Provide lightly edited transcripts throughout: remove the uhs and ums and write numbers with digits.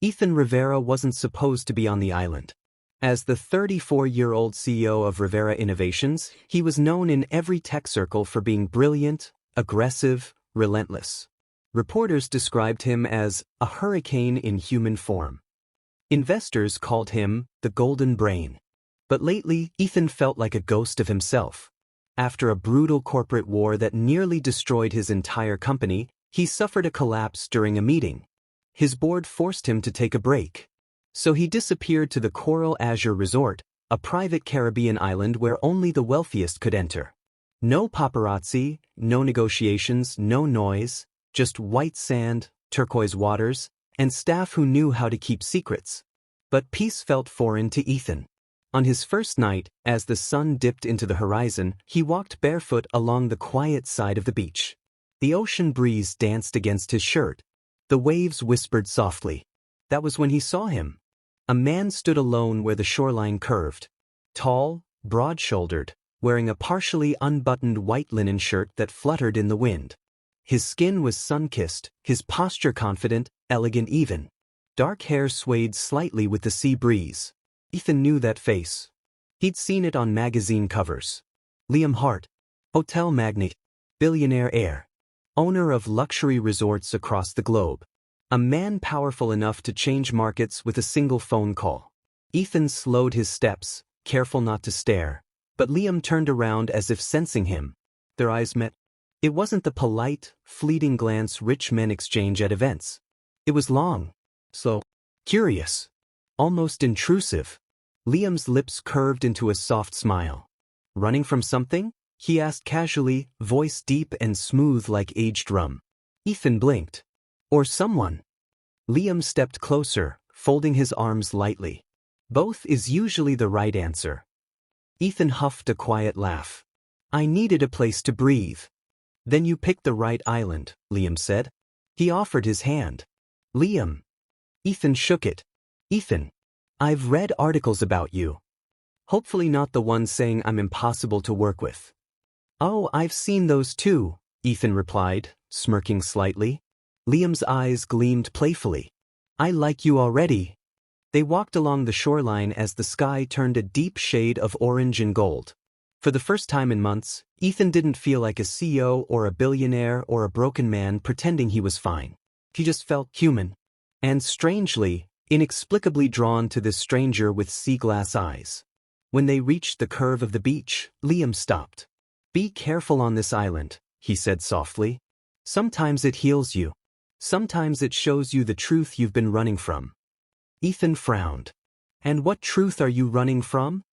Ethan Rivera wasn't supposed to be on the island. As the 34-year-old CEO of Rivera Innovations, he was known in every tech circle for being brilliant, aggressive, relentless. Reporters described him as a hurricane in human form. Investors called him the Golden Brain. But lately, Ethan felt like a ghost of himself. After a brutal corporate war that nearly destroyed his entire company, he suffered a collapse during a meeting. His board forced him to take a break. So he disappeared to the Coral Azure Resort, a private Caribbean island where only the wealthiest could enter. No paparazzi, no negotiations, no noise, just white sand, turquoise waters, and staff who knew how to keep secrets. But peace felt foreign to Ethan. On his first night, as the sun dipped into the horizon, he walked barefoot along the quiet side of the beach. The ocean breeze danced against his shirt. The waves whispered softly. That was when he saw him. A man stood alone where the shoreline curved. Tall, broad-shouldered, wearing a partially unbuttoned white linen shirt that fluttered in the wind. His skin was sun-kissed, his posture confident, elegant even. Dark hair swayed slightly with the sea breeze. Ethan knew that face. He'd seen it on magazine covers. Liam Hart, hotel magnate, billionaire heir, owner of luxury resorts across the globe. A man powerful enough to change markets with a single phone call. Ethan slowed his steps, careful not to stare, but Liam turned around as if sensing him. Their eyes met. It wasn't the polite, fleeting glance rich men exchange at events. It was long, slow, curious, almost intrusive. Liam's lips curved into a soft smile. Running from something? He asked casually, voice deep and smooth like aged rum. Ethan blinked. Or someone. Liam stepped closer, folding his arms lightly. Both is usually the right answer. Ethan huffed a quiet laugh. I needed a place to breathe. Then you picked the right island, Liam said. He offered his hand. Liam. Ethan shook it. Ethan. I've read articles about you. Hopefully not the ones saying I'm impossible to work with. Oh, I've seen those too, Ethan replied, smirking slightly. Liam's eyes gleamed playfully. I like you already. They walked along the shoreline as the sky turned a deep shade of orange and gold. For the first time in months, Ethan didn't feel like a CEO or a billionaire or a broken man pretending he was fine. He just felt human. And strangely, inexplicably drawn to this stranger with sea glass eyes. When they reached the curve of the beach, Liam stopped. Be careful on this island, he said softly. Sometimes it heals you. Sometimes it shows you the truth you've been running from. Ethan frowned. And what truth are you running from?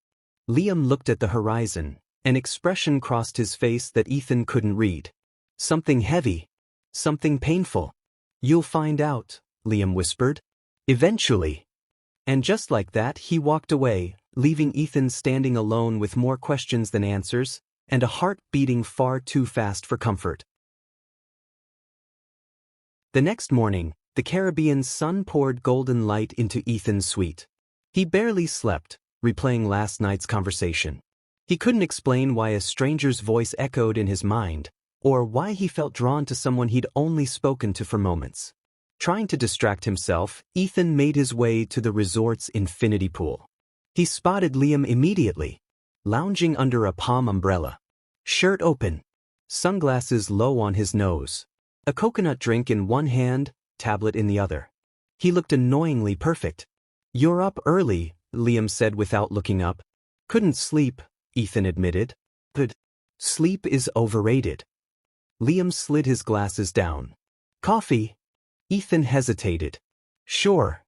Liam looked at the horizon. An expression crossed his face that Ethan couldn't read. Something heavy. Something painful. You'll find out, Liam whispered. Eventually. And just like that he walked away, leaving Ethan standing alone with more questions than answers, and a heart beating far too fast for comfort. The next morning, the Caribbean sun poured golden light into Ethan's suite. He barely slept, replaying last night's conversation. He couldn't explain why a stranger's voice echoed in his mind, or why he felt drawn to someone he'd only spoken to for moments. Trying to distract himself, Ethan made his way to the resort's infinity pool. He spotted Liam immediately, lounging under a palm umbrella. Shirt open, sunglasses low on his nose, a coconut drink in one hand, tablet in the other. He looked annoyingly perfect. You're up early, Liam said without looking up. Couldn't sleep, Ethan admitted. But sleep is overrated. Liam slid his glasses down. Coffee? Ethan hesitated. Sure.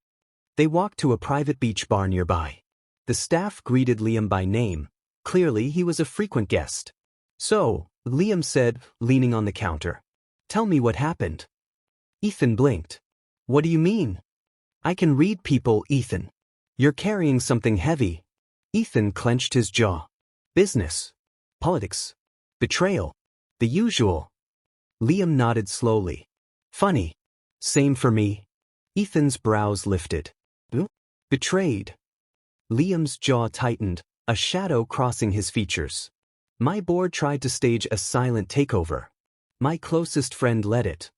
They walked to a private beach bar nearby. The staff greeted Liam by name. Clearly he was a frequent guest. So, Liam said, leaning on the counter. Tell me what happened. Ethan blinked. What do you mean? I can read people, Ethan. You're carrying something heavy. Ethan clenched his jaw. Business. Politics. Betrayal. The usual. Liam nodded slowly. Funny. Same for me. Ethan's brows lifted. Betrayed. Liam's jaw tightened, a shadow crossing his features. My board tried to stage a silent takeover. My closest friend led it.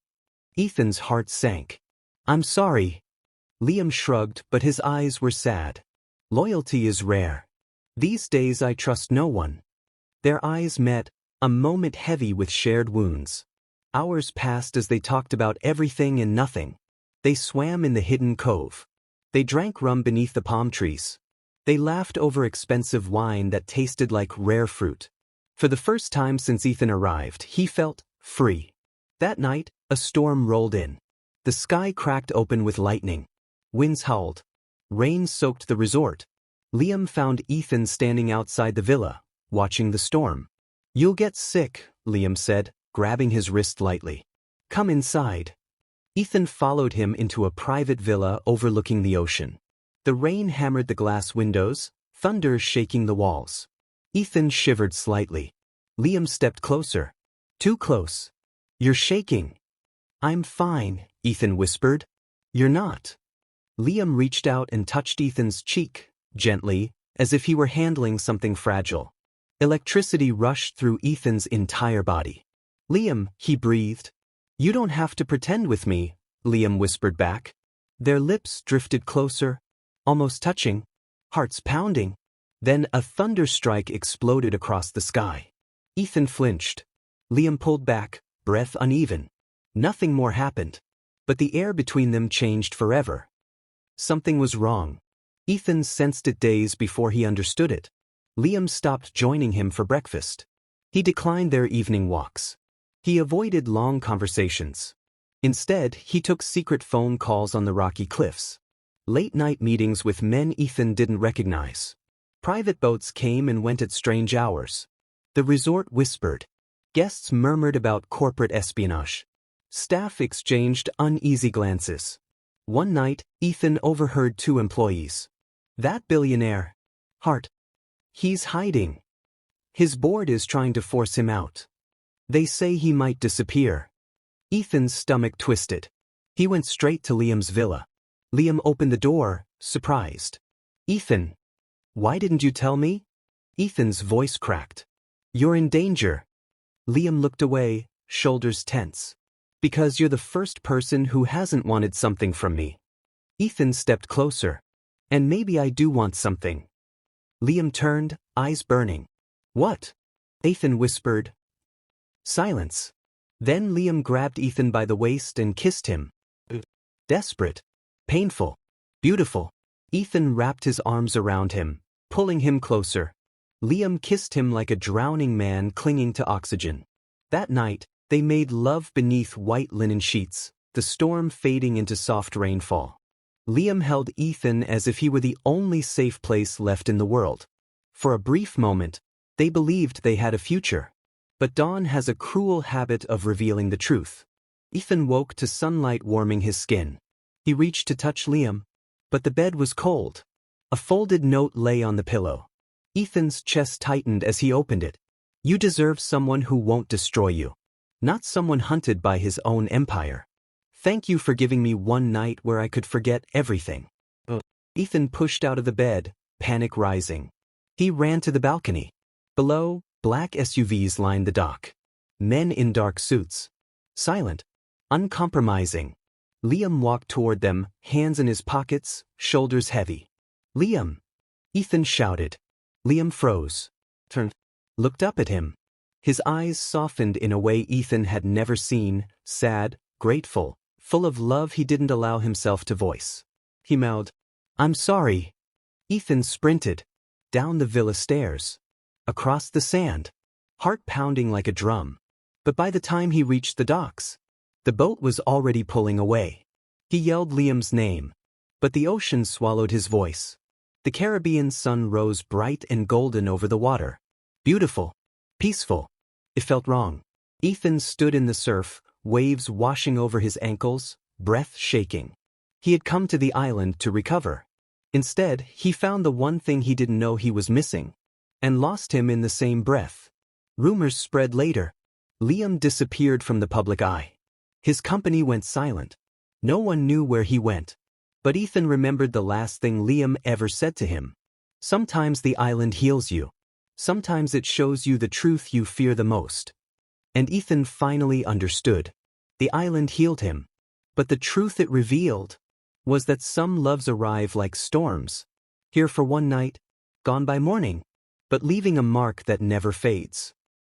Ethan's heart sank. I'm sorry. Liam shrugged, but his eyes were sad. Loyalty is rare. These days I trust no one. Their eyes met, a moment heavy with shared wounds. Hours passed as they talked about everything and nothing. They swam in the hidden cove. They drank rum beneath the palm trees. They laughed over expensive wine that tasted like rare fruit. For the first time since Ethan arrived, he felt free. That night, a storm rolled in. The sky cracked open with lightning. Winds howled. Rain soaked the resort. Liam found Ethan standing outside the villa, watching the storm. "You'll get sick," Liam said, grabbing his wrist lightly. "Come inside." Ethan followed him into a private villa overlooking the ocean. The rain hammered the glass windows, thunder shaking the walls. Ethan shivered slightly. Liam stepped closer. Too close. "You're shaking." "I'm fine," Ethan whispered. "You're not." Liam reached out and touched Ethan's cheek, gently, as if he were handling something fragile. Electricity rushed through Ethan's entire body. "Liam," he breathed. "You don't have to pretend with me," Liam whispered back. Their lips drifted closer, almost touching, hearts pounding. Then a thunderstrike exploded across the sky. Ethan flinched. Liam pulled back, breath uneven. Nothing more happened. But the air between them changed forever. Something was wrong. Ethan sensed it days before he understood it. Liam stopped joining him for breakfast. He declined their evening walks. He avoided long conversations. Instead, he took secret phone calls on the rocky cliffs. Late-night meetings with men Ethan didn't recognize. Private boats came and went at strange hours. The resort whispered. Guests murmured about corporate espionage. Staff exchanged uneasy glances. One night, Ethan overheard two employees. "That billionaire. Hart. He's hiding. His board is trying to force him out. They say he might disappear." Ethan's stomach twisted. He went straight to Liam's villa. Liam opened the door, surprised. "Ethan. Why didn't you tell me?" Ethan's voice cracked. "You're in danger." Liam looked away, shoulders tense. "Because you're the first person who hasn't wanted something from me." Ethan stepped closer. "And maybe I do want something." Liam turned, eyes burning. "What?" Ethan whispered. Silence. Then Liam grabbed Ethan by the waist and kissed him. Desperate. Painful. Beautiful. Ethan wrapped his arms around him, pulling him closer. Liam kissed him like a drowning man clinging to oxygen. That night, they made love beneath white linen sheets, the storm fading into soft rainfall. Liam held Ethan as if he were the only safe place left in the world. For a brief moment, they believed they had a future. But dawn has a cruel habit of revealing the truth. Ethan woke to sunlight warming his skin. He reached to touch Liam, but the bed was cold. A folded note lay on the pillow. Ethan's chest tightened as he opened it. "You deserve someone who won't destroy you. Not someone hunted by his own empire. Thank you for giving me one night where I could forget everything." Ethan pushed out of the bed, panic rising. He ran to the balcony. Below, black SUVs lined the dock. Men in dark suits. Silent. Uncompromising. Liam walked toward them, hands in his pockets, shoulders heavy. "Liam!" Ethan shouted. Liam froze. Turned. Looked up at him. His eyes softened in a way Ethan had never seen, sad, grateful, full of love he didn't allow himself to voice. He mouthed, "I'm sorry." Ethan sprinted. Down the villa stairs. Across the sand. Heart pounding like a drum. But by the time he reached the docks, the boat was already pulling away. He yelled Liam's name. But the ocean swallowed his voice. The Caribbean sun rose bright and golden over the water. Beautiful. Peaceful. It felt wrong. Ethan stood in the surf, waves washing over his ankles, breath shaking. He had come to the island to recover. Instead, he found the one thing he didn't know he was missing. And lost him in the same breath. Rumors spread later. Liam disappeared from the public eye. His company went silent. No one knew where he went. But Ethan remembered the last thing Liam ever said to him. Sometimes the island heals you. Sometimes it shows you the truth you fear the most. And Ethan finally understood. The island healed him. But the truth it revealed, was that some loves arrive like storms, here for one night, gone by morning, but leaving a mark that never fades.